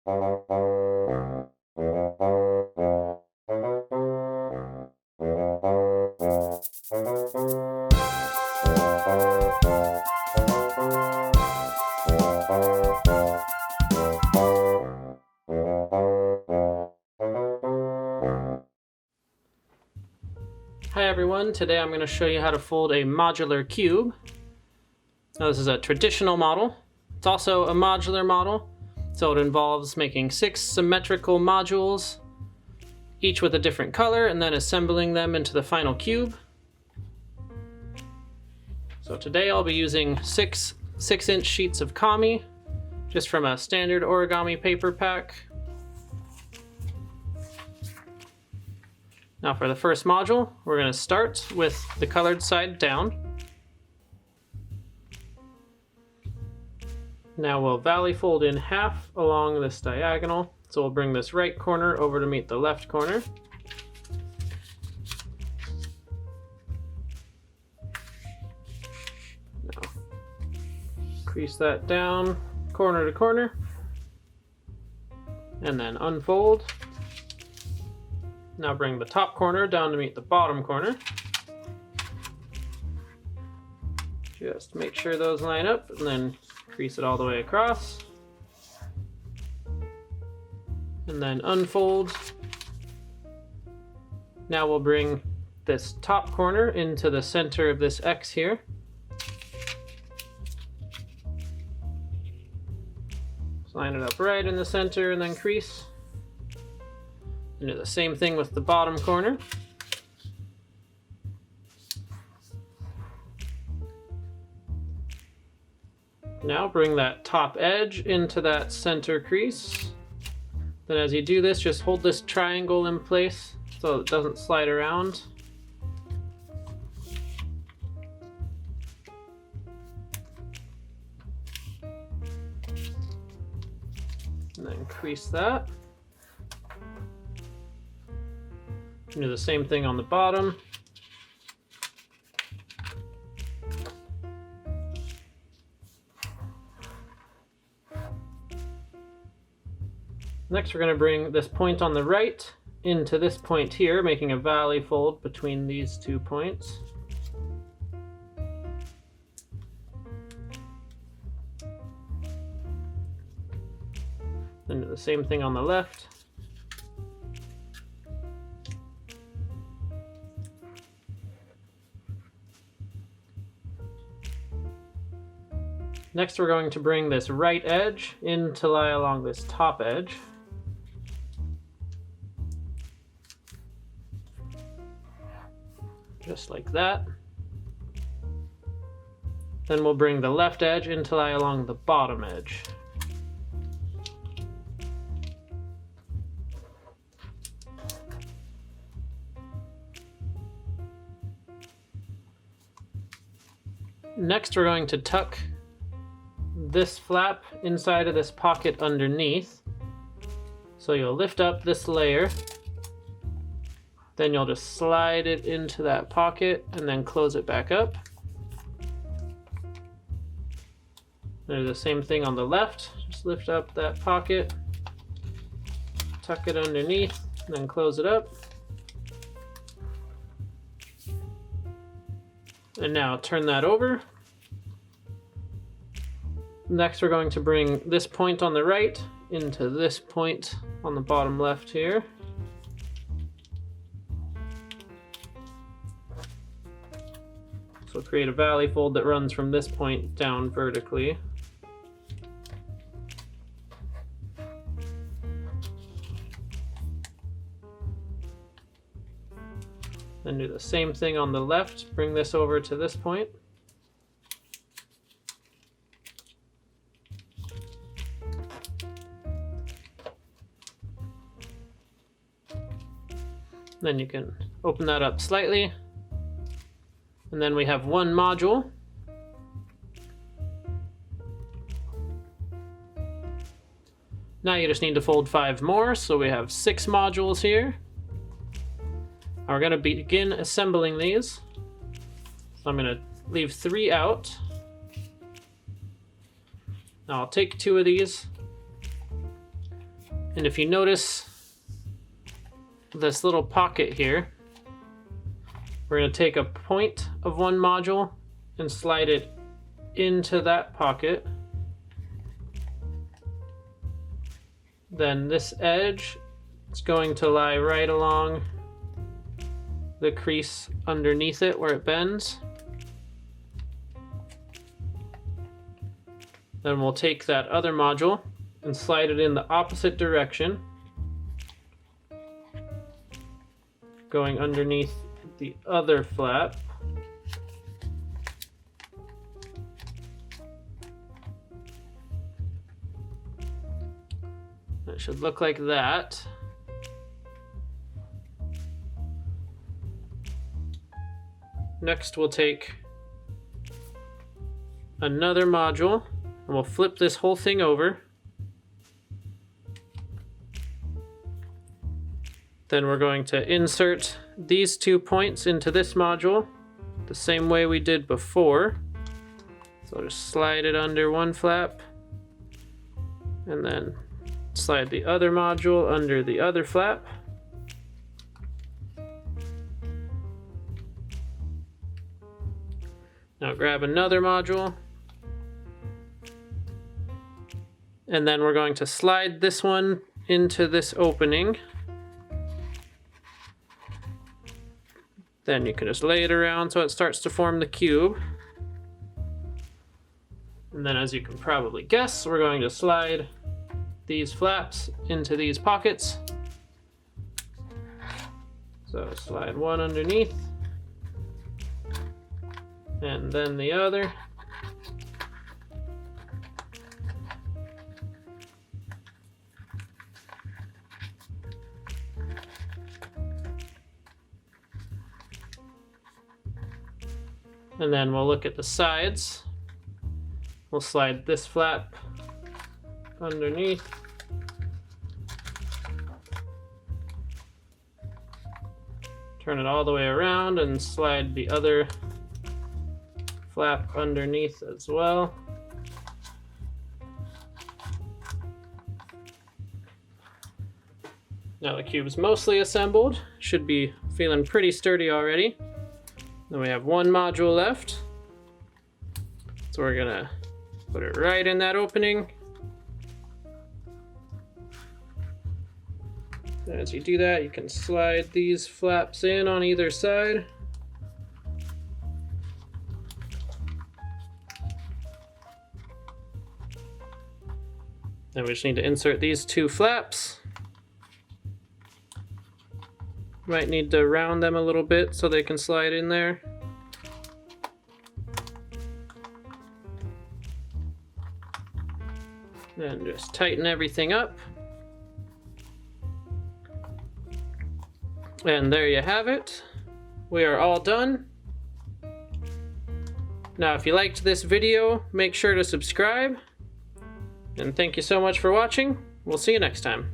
Hi everyone, today I'm going to show you how to fold a modular cube. Now this is a traditional model. It's also a modular model, so it involves making 6 symmetrical modules, each with a different color, and then assembling them into the final cube. So today I'll be using 6-inch sheets of kami, just from a standard origami paper pack. Now for the first module, we're going to start with the colored side down. Now we'll valley fold in half along this diagonal. So we'll bring this right corner over to meet the left corner. Now crease that down corner to corner, and then unfold. Now bring the top corner down to meet the bottom corner. Just make sure those line up, and then crease it all the way across. And then unfold. Now we'll bring this top corner into the center of this X here. Just line it up right in the center and then crease. And do the same thing with the bottom corner. Now bring that top edge into that center crease. Then as you do this, just hold this triangle in place so it doesn't slide around. And then crease that. Do the same thing on the bottom. Next, we're going to bring this point on the right into this point here, making a valley fold between these 2 points. Then do the same thing on the left. Next, we're going to bring this right edge in to lie along this top edge. Just like that. Then we'll bring the left edge in to lie along the bottom edge. Next, we're going to tuck this flap inside of this pocket underneath. So you'll lift up this layer, then you'll just slide it into that pocket and then close it back up. Do the same thing on the left. Just lift up that pocket, tuck it underneath, and then close it up. And now turn that over. Next, we're going to bring this point on the right into this point on the bottom left here. So create a valley fold that runs from this point down vertically. Then do the same thing on the left. Bring this over to this point. Then you can open that up slightly. And then we have one module. Now you just need to fold 5 more, so we have 6 modules here. We're going to begin assembling these. So I'm going to leave 3 out. Now I'll take 2 of these, And if you notice this little pocket here, we're going to take a point of one module and slide it into that pocket. Then this edge is going to lie right along the crease underneath it where it bends. Then we'll take that other module and slide it in the opposite direction, going underneath the other flap. It should look like that. Next, we'll take another module and we'll flip this whole thing over. Then we're going to insert these 2 points into this module the same way we did before. So just slide it under one flap and then slide the other module under the other flap. Now grab another module, and then we're going to slide this one into this opening. Then you can just lay it around so it starts to form the cube. And then, as you can probably guess, we're going to slide these flaps into these pockets. So slide one underneath, and then the other. And then we'll look at the sides. We'll slide this flap underneath. Turn it all the way around and slide the other flap underneath as well. Now the cube's mostly assembled. Should be feeling pretty sturdy already. Then we have one module left. So we're gonna put it right in that opening. And as you do that, you can slide these flaps in on either side. Then we just need to insert these 2 flaps. Might need to round them a little bit so they can slide in there. Then just tighten everything up. And there you have it. We are all done. Now, if you liked this video, make sure to subscribe. And thank you so much for watching. We'll see you next time.